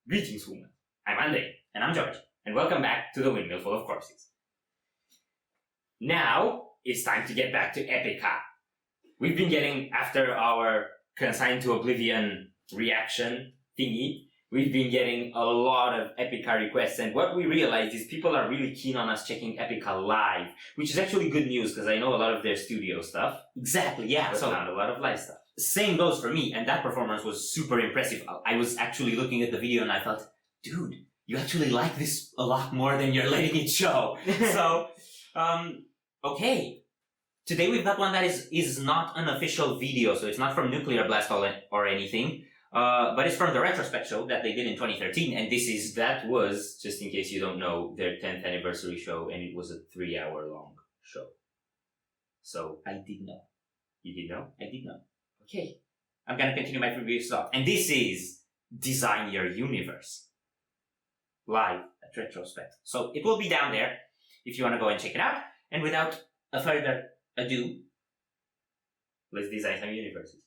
Greetings, woman. I'm Andre, and I'm George, and welcome back to the Windmill full of corpses. Now, it's time to get back to Epica. We've been getting, after our Consigned to Oblivion reaction thingy, we've been getting a lot of Epica requests, and what we realized is people are really keen on us checking Epica live, which is actually good news, because I know a lot of their studio stuff. Exactly, yeah. But not a lot of live stuff. Same goes for me, and that performance was super impressive. I was actually looking at the video and I thought, dude, you actually like this a lot more than you're letting it show. So, okay. Today we've got one that is not an official video, so it's not from Nuclear Blast or anything, but it's from the Retrospect show that they did in 2013, and that was, just in case you don't know, their 10th anniversary show, and it was a 3-hour long show. So, I did know. You did know? I did know. Okay. I'm gonna continue my previous thought, and this is Design Your Universe. Live at Retrospect. So, it will be down there if you want to go and check it out, and without a further ado, let's design some universes.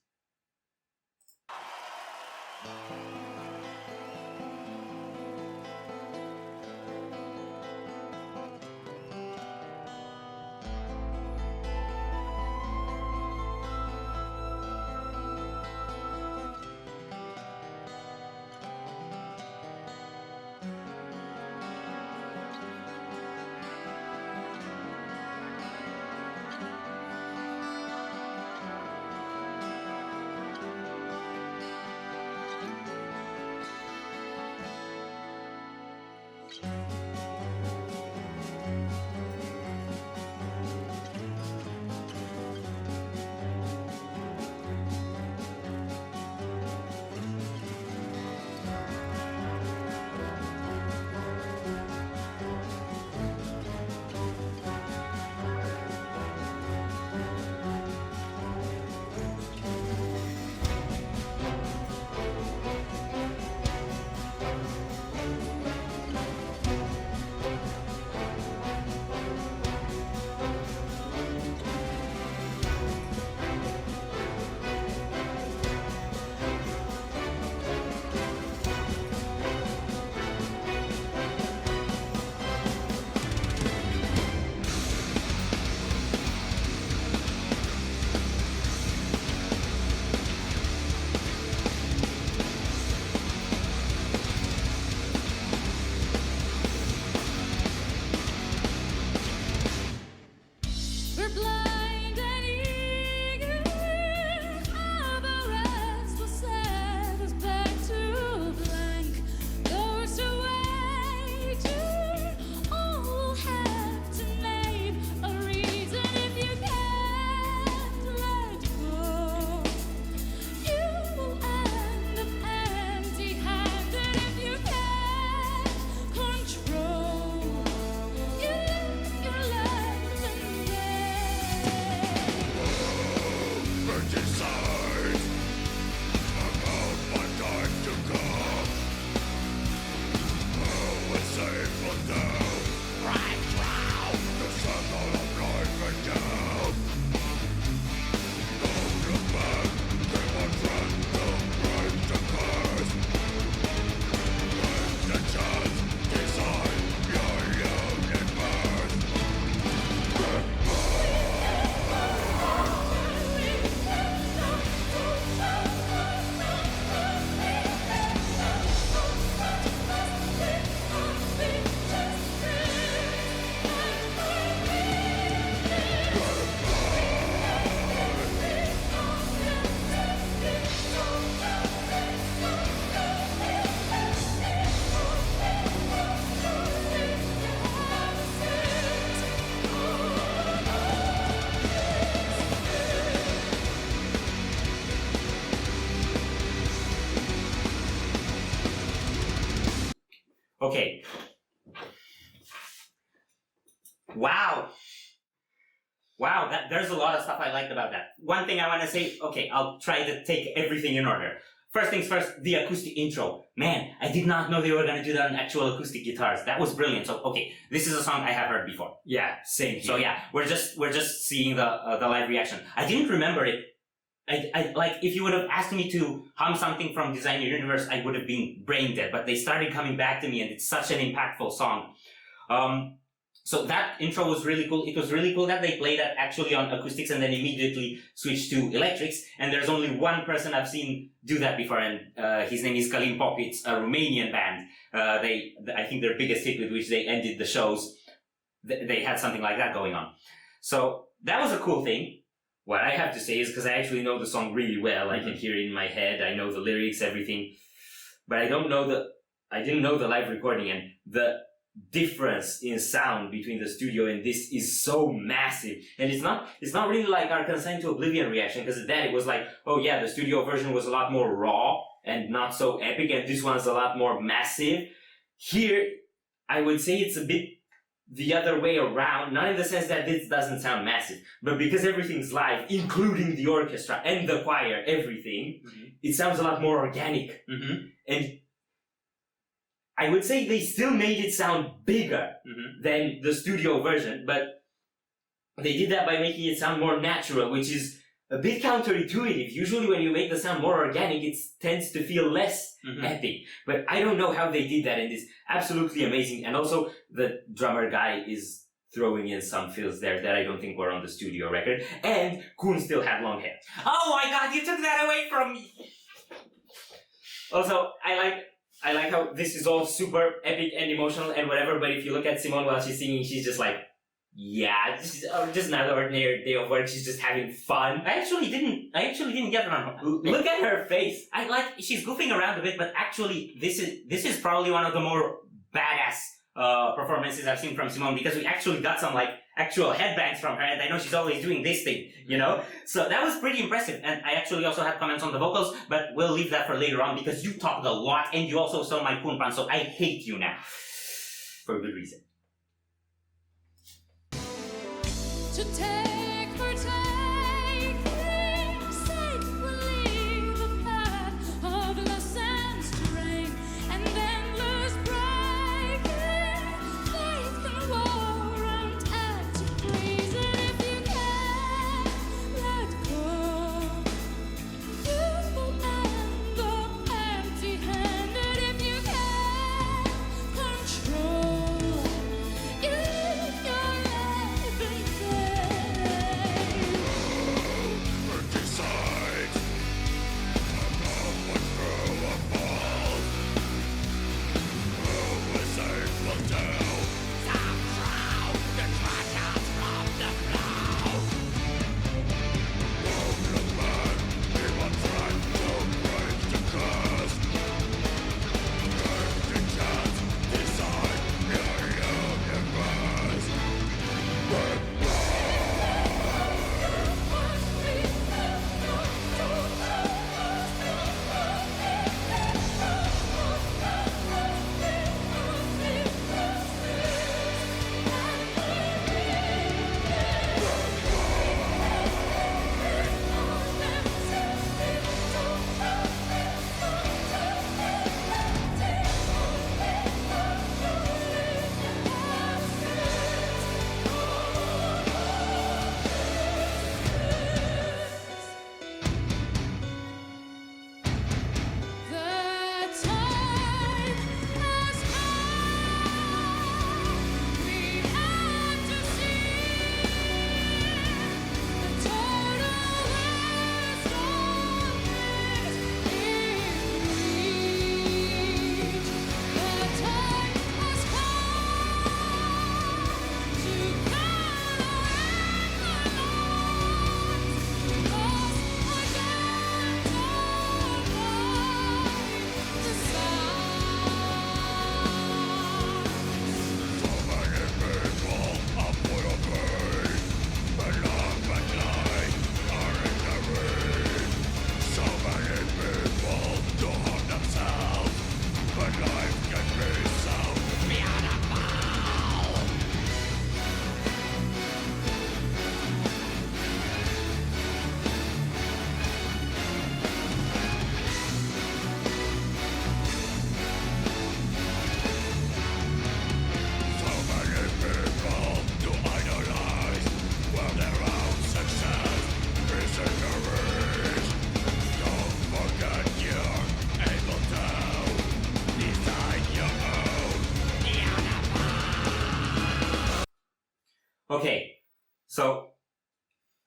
Okay. Wow. Wow, there's a lot of stuff I liked about that. One thing I want to say, okay, I'll try to take everything in order. First things first, the acoustic intro. Man, I did not know they were going to do that on actual acoustic guitars. That was brilliant. So, okay, this is a song I have heard before. Yeah, same here. So yeah, we're just seeing the live reaction. I didn't remember it I like, if you would have asked me to hum something from Design Your Universe, I would have been brain dead, but they started coming back to me, and it's such an impactful song. So that intro was really cool. It was really cool that they played that actually on acoustics and then immediately switched to electrics. And there's only one person I've seen do that before, and his name is Kalim Pop. It's a Romanian band. I think their biggest hit with which they ended the shows, they had something like that going on. So that was a cool thing. What I have to say is, because I actually know the song really well, I can hear it in my head, I know the lyrics, everything, but I didn't know the live recording, and the difference in sound between the studio and this is so massive. And it's not really like our Consigned to Oblivion reaction, because then it was like, oh yeah, the studio version was a lot more raw and not so epic, and this one's a lot more massive. Here, I would say it's a bit the other way around, not in the sense that this doesn't sound massive, but because everything's live, including the orchestra and the choir, everything, it sounds a lot more organic. And I would say they still made it sound bigger than the studio version, but they did that by making it sound more natural, which is a bit counterintuitive. Usually when you make the sound more organic, it tends to feel less epic. But I don't know how they did that, and it's absolutely amazing. And also, the drummer guy is throwing in some fills there that I don't think were on the studio record. And Koen still had long hair. Oh my god, you took that away from me! Also, I like how this is all super epic and emotional and whatever, but if you look at Simone while she's singing, she's just like, yeah, this is just another ordinary day of work. She's just having fun. I actually didn't get it on. Look at her face. She's goofing around a bit, but actually, this is probably one of the more badass performances I've seen from Simone, because we actually got some like actual headbangs from her, and I know she's always doing this thing, you know? So that was pretty impressive, and I actually also had comments on the vocals, but we'll leave that for later on, because you talked a lot, and you also saw my Poonpan, so I hate you now. For a good reason. To take for taking sake will leave the path of loss and strain, and endless breaking faith can warrant active reason. If you can't let go, you will end up empty-handed. If you can't control your life and Okay, so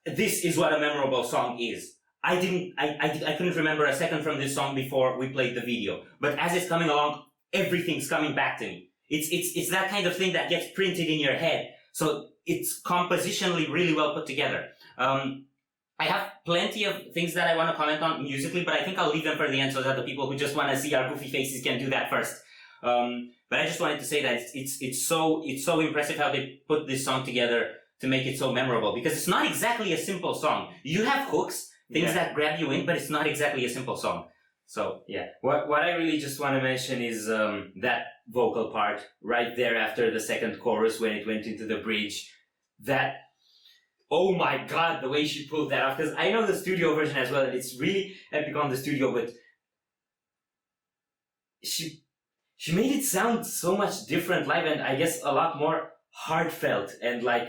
this is what a memorable song is. I couldn't remember a second from this song before we played the video, but as it's coming along, everything's coming back to me. It's that kind of thing that gets printed in your head. So it's compositionally really well put together. I have plenty of things that I want to comment on musically, but I think I'll leave them for the end so that the people who just want to see our goofy faces can do that first. But I just wanted to say that it's so impressive how they put this song together to make it so memorable, because it's not exactly a simple song. You have hooks, things that grab you in, but it's not exactly a simple song. So yeah, what I really just want to mention is that vocal part right there after the second chorus when it went into the bridge. That, oh my god, the way she pulled that off, because I know the studio version as well, and it's really epic on the studio, but she made it sound so much different live, and I guess a lot more heartfelt and like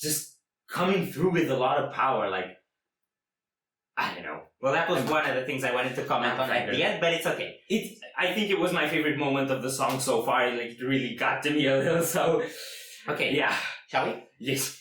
just coming through with a lot of power. Like, I don't know. Well, that was one of the things I wanted to comment on at the end, but it's okay. I think it was my favorite moment of the song so far. Like, it really got to me a little. So, okay, yeah. Shall we? Yes.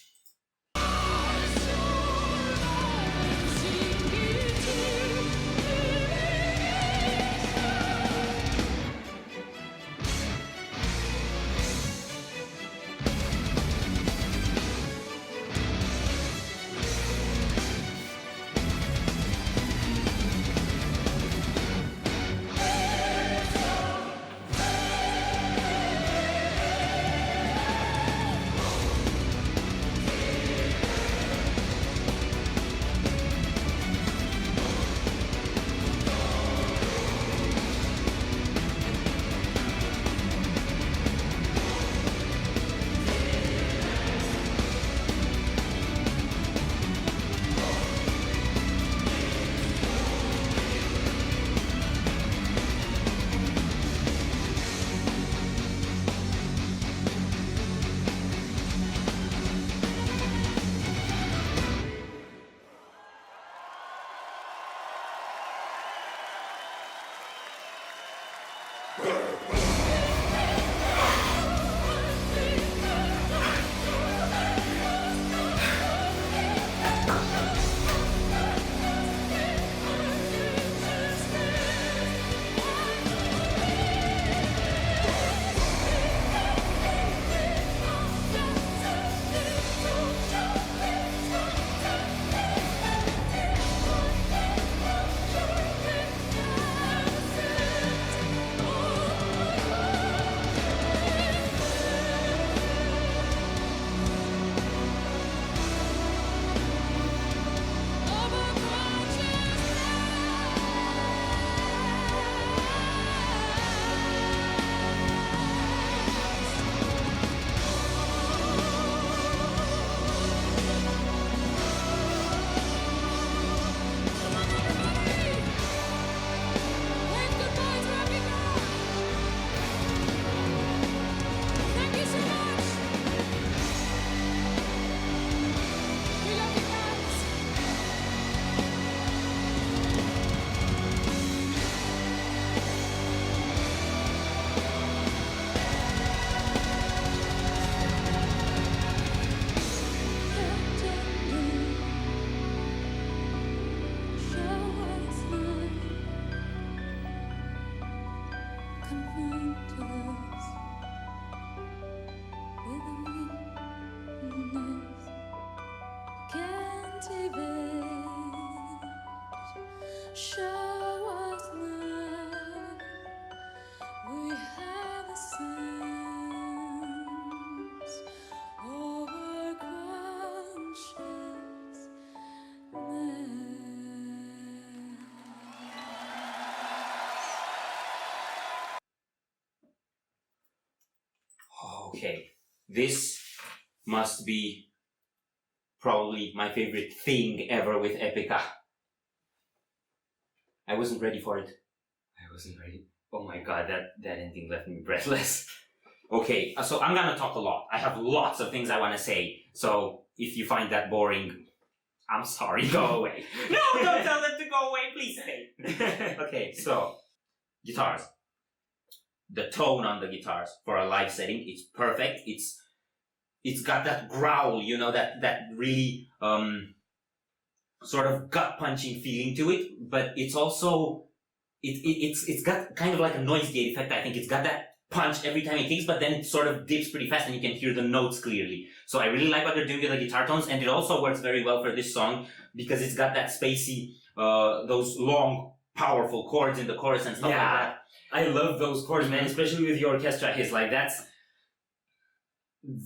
Okay, this must be probably my favorite thing ever with Epica. I wasn't ready for it. I wasn't ready. Oh my god, that ending left me breathless. Okay, so I'm gonna talk a lot. I have lots of things I want to say. So if you find that boring, I'm sorry, go away. No, don't tell them to go away, please stay. Okay, so guitars. The tone on the guitars for a live setting, it's perfect. It's it's got that growl, you know, that really sort of gut punching feeling to it, but it's also it's got kind of like a noise gate effect. I think it's got that punch every time it kicks, but then it sort of dips pretty fast and you can hear the notes clearly. So I really like what they're doing with the guitar tones, and it also works very well for this song because it's got that spacey, those long, powerful chords in the chorus and stuff like that. I love those chords, man, especially with the orchestra. It's like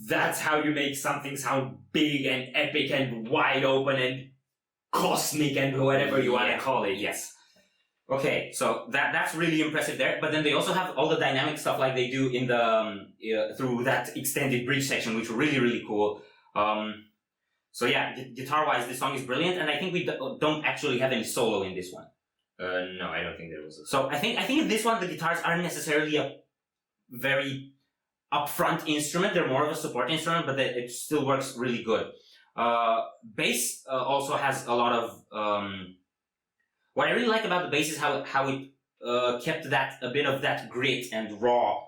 that's how you make something sound big and epic and wide open and cosmic and whatever you want to call it. Yes. Okay, so that's really impressive there. But then they also have all the dynamic stuff like they do in the through that extended bridge section, which were really, really cool. So yeah, guitar-wise, this song is brilliant, and I think we don't actually have any solo in this one. No, I don't think there was a solo. So I think in this one the guitars aren't necessarily a very upfront instrument. They're more of a support instrument, but it still works really good. Bass also has a lot of what I really like about the bass is how it kept a bit of that grit and raw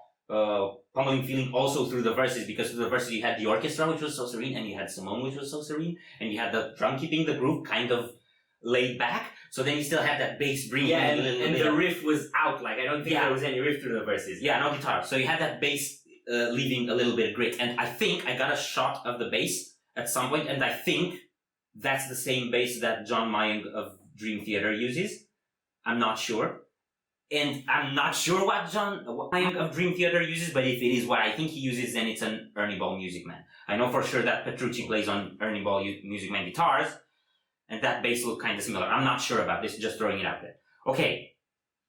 pummeling feeling also through the verses, because through the verses you had the orchestra, which was so serene, and you had Simone, which was so serene, and you had the drum keeping the groove kind of laid back, so then you still had that bass bringing and the riff was out, like I don't think there was any riff through the verses. Yeah, no guitar. So you had that bass leaving a little bit of grit, and I think I got a shot of the bass at some point, and I think that's the same bass that John Mayung of Dream Theater uses. I'm not sure. And I'm not sure what John Mayung of Dream Theater uses, but if it is what I think he uses, then it's an Ernie Ball Music Man. I know for sure that Petrucci plays on Ernie Ball Music Man guitars, and that bass look kind of similar. I'm not sure about this, just throwing it out there. Okay.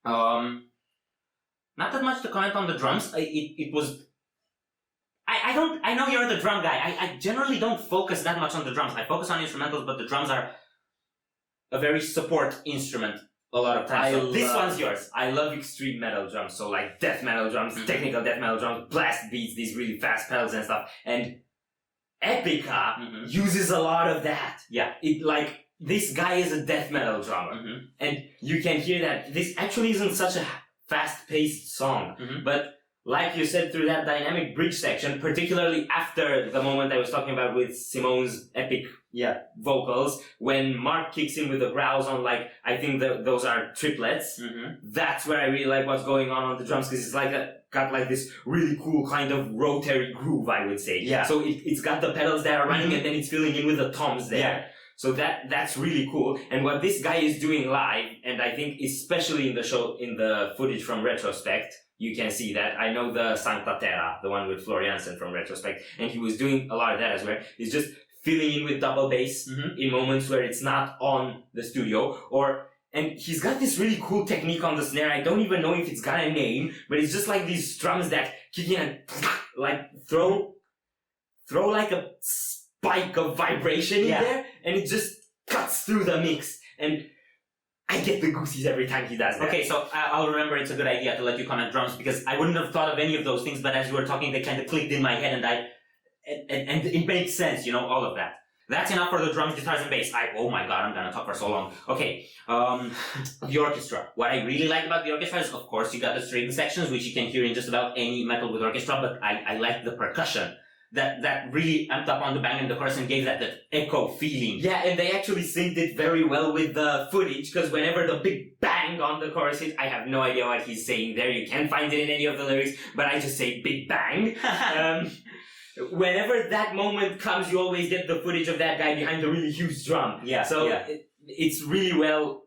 Not that much to comment on the drums. It was... I know you're the drum guy. I generally don't focus that much on the drums. I focus on instrumentals, but the drums are a very support instrument a lot of times. So this one's yours. I love extreme metal drums, so like death metal drums, technical death metal drums, blast beats, these really fast pedals and stuff. And Epica uses a lot of that. Yeah. This guy is a death metal drummer. And you can hear that this actually isn't such a fast-paced song, but like you said, through that dynamic bridge section, particularly after the moment I was talking about with Simone's epic vocals, when Mark kicks in with the growls on, like, I think those are triplets, that's where I really like what's going on the drums, because it's like got like this really cool kind of rotary groove, I would say. Yeah. So it's got the pedals that are running, and then it's filling in with the toms there. Yeah. So that's really cool. And what this guy is doing live, and I think especially in the footage from Retrospect, you can see that. I know the Sancta Terra, the one with Floriansen from Retrospect, and he was doing a lot of that as well. He's just filling in with double bass in moments where it's not on the studio, and he's got this really cool technique on the snare. I don't even know if it's got a name, but it's just like these strums that kick in and like throw like a spike of vibration in there, and it just cuts through the mix. And I get the goosies every time he does that. Okay, so I'll remember it's a good idea to let you comment drums, because I wouldn't have thought of any of those things, but as you were talking, they kind of clicked in my head, and it makes sense, you know, all of that. That's enough for the drums, guitars, and bass. Oh my god, I'm gonna talk for so long. Okay, the orchestra. What I really like about the orchestra is, of course, you got the string sections, which you can hear in just about any metal with orchestra, but I like the percussion. That really amped up on the bang in the chorus and gave that echo feeling. Yeah, and they actually synced it very well with the footage, because whenever the big bang on the chorus hits, I have no idea what he's saying there. You can't find it in any of the lyrics, but I just say big bang. Whenever that moment comes, you always get the footage of that guy behind the really huge drum. Yeah. So it's really well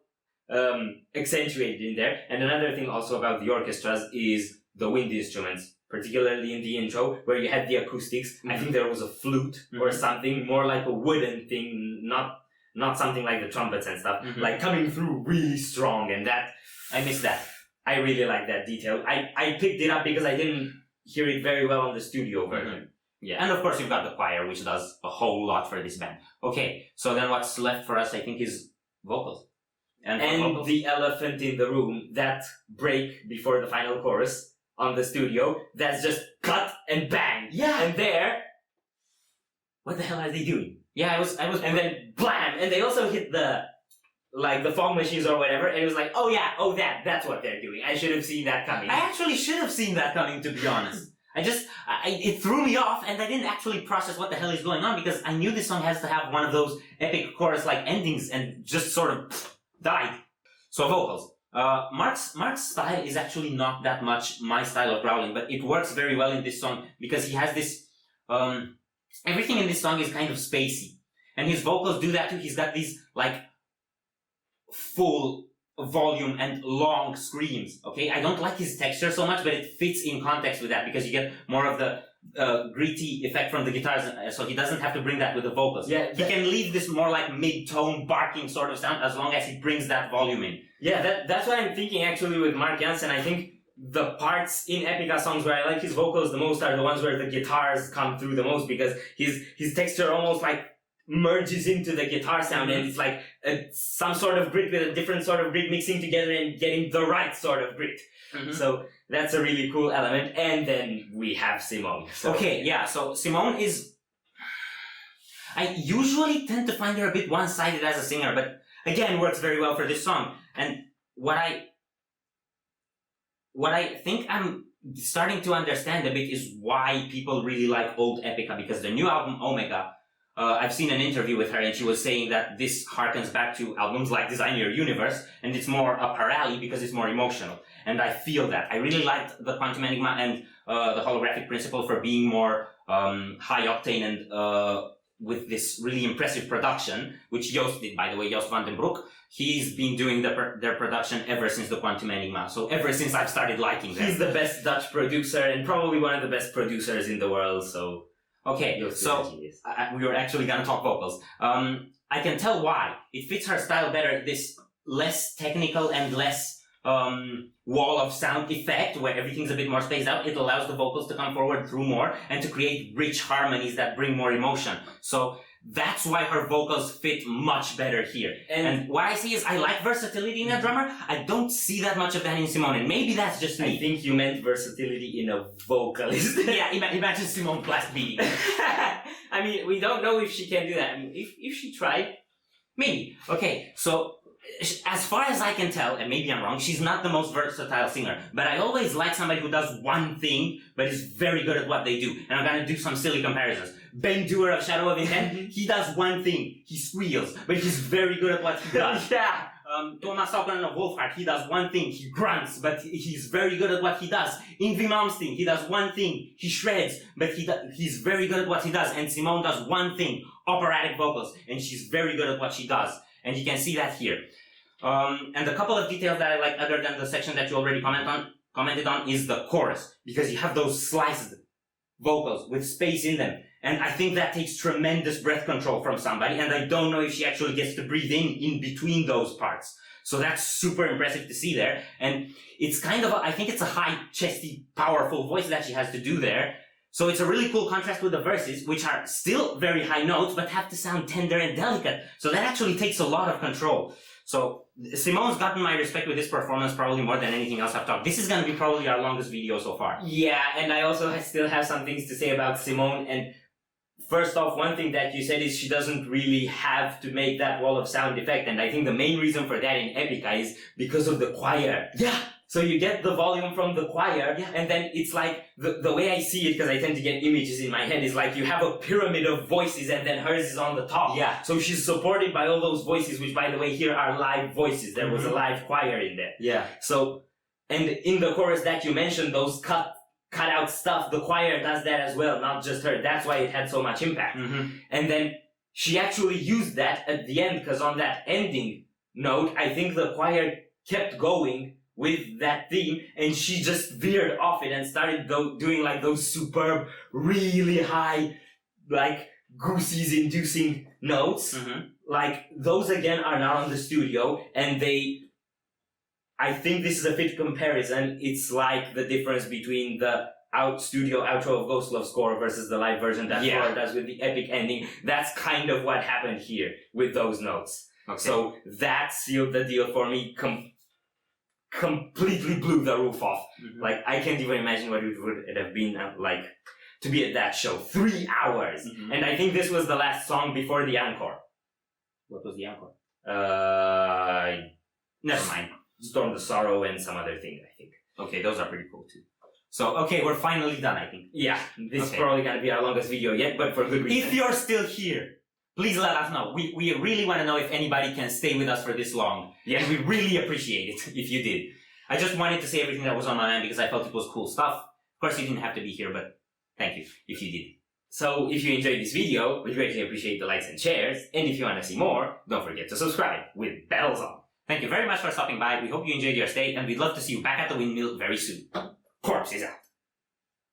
accentuated in there. And another thing also about the orchestras is the wind instruments, particularly in the intro, where you had the acoustics. I think there was a flute or something, more like a wooden thing, not something like the trumpets and stuff, like coming through really strong, and that, I miss that. I really like that detail. I picked it up because I didn't hear it very well on the studio version. Yeah, and of course you've got the choir, which does a whole lot for this band. Okay, so then what's left for us, I think, is vocals. And the elephant in the room, that break before the final chorus on the studio, that's just cut and bang. Yeah. And there, what the hell are they doing? Yeah, I was, and then blam, and they also hit the fog machines or whatever, and it was like, that's what they're doing. I should have seen that coming. I actually should have seen that coming, to be honest. It threw me off, and I didn't actually process what the hell is going on, because I knew this song has to have one of those epic chorus-like endings, and just sort of died. So vocals. Mark's style is actually not that much my style of growling, but it works very well in this song, because he has this, everything in this song is kind of spacey. And his vocals do that too. He's got these, like, full volume and long screams, okay? I don't like his texture so much, but it fits in context with that, because you get more of the gritty effect from the guitars, so he doesn't have to bring that with the vocals. Yeah, he can leave this more like mid-tone barking sort of sound, as long as he brings that volume in. Yeah, that's what I'm thinking actually with Mark Jansen. I think the parts in Epica songs where I like his vocals the most are the ones where the guitars come through the most, because his texture almost like merges into the guitar sound, and it's like some sort of grit with a different sort of grit mixing together and getting the right sort of grit. So that's a really cool element. And then we have Simone. So. Okay, yeah, so Simone is... I usually tend to find her a bit one-sided as a singer, but again, works very well for this song. And what I think I'm starting to understand a bit is why people really like old Epica, because the new album, Omega, I've seen an interview with her, and she was saying that this harkens back to albums like Design Your Universe, and it's more up her alley because it's more emotional. And I feel that. I really liked the Quantum Enigma and the Holographic Principle for being more high octane and with this really impressive production, which Joost did, by the way, Joost van den Broek. He's been doing their production ever since the Quantum Enigma, so ever since I've started liking them. He's the best Dutch producer and probably one of the best producers in the world, so... Okay, so we were actually gonna talk vocals. I can tell why. It fits her style better, this less technical and less wall of sound effect, where everything's a bit more spaced out. It allows the vocals to come forward through more and to create rich harmonies that bring more emotion. So that's why her vocals fit much better here. And what I see is I like versatility in a drummer. I don't see that much of that in Simone, and maybe that's just me. I think you meant versatility in a vocalist. Yeah, imagine Simone blast beating. I mean, we don't know if she can do that. I mean, if she tried, maybe. Okay, so as far as I can tell, and maybe I'm wrong, she's not the most versatile singer, but I always like somebody who does one thing, but is very good at what they do. And I'm gonna do some silly comparisons. Ben Dewar of Shadow of Intent, he does one thing, he squeals, but he's very good at what he does. Yeah. Thomas Saukonen of Wolfheart, he does one thing, he grunts, but he's very good at what he does. Yngwie Malmsteen, he does one thing, he shreds, but he's very good at what he does. And Simone does one thing, operatic vocals, and she's very good at what she does. And you can see that here. And a couple of details that I like other than the section that you already commented on is the chorus, because you have those sliced vocals with space in them. And I think that takes tremendous breath control from somebody, and I don't know if she actually gets to breathe in between those parts. So that's super impressive to see there. And it's kind of, I think it's a high, chesty, powerful voice that she has to do there. So it's a really cool contrast with the verses, which are still very high notes, but have to sound tender and delicate. So that actually takes a lot of control. So Simone's gotten my respect with this performance probably more than anything else I've talked. This is going to be probably our longest video so far. Yeah, and I also still have some things to say about Simone. And first off, one thing that you said is she doesn't really have to make that wall of sound effect. And I think the main reason for that in Epica is because of the choir. Yeah. So you get the volume from the choir, and then it's like, the way I see it, because I tend to get images in my head, is like you have a pyramid of voices and then hers is on the top. Yeah. So she's supported by all those voices, which by the way, here are live voices. There was a live choir in there. Yeah. So, and in the chorus that you mentioned, those cut out stuff, the choir does that as well, not just her. That's why it had so much impact. And then she actually used that at the end, because on that ending note, I think the choir kept going with that theme, and she just veered off it and started doing like those superb, really high, like goosies inducing notes. Like those again are not on the studio, and I think this is a fit comparison. It's like the difference between the studio outro of Ghost Love score versus the live version that Flora does with the epic ending. That's kind of what happened here with those notes. Okay. So that sealed the deal for me. Completely blew the roof off. Like, I can't even imagine what it would have been like to be at that show. 3 hours. And I think this was the last song before the encore. What was the encore? Never mind. Storm the Sorrow and some other thing, I think. Okay, those are pretty cool too. So, okay, we're finally done, I think. Yeah, this is Okay. probably gonna be our longest video yet, but for good reason. If you're still here, please let us know. We really want to know if anybody can stay with us for this long. Yeah. And we really appreciate it if you did. I just wanted to say everything that was on my mind because I felt it was cool stuff. Of course, you didn't have to be here, but thank you if you did. So if you enjoyed this video, we greatly appreciate the likes and shares, and if you want to see more, don't forget to subscribe with bells on. Thank you very much for stopping by. We hope you enjoyed your stay, and we'd love to see you back at the Windmill very soon. Corpse is out.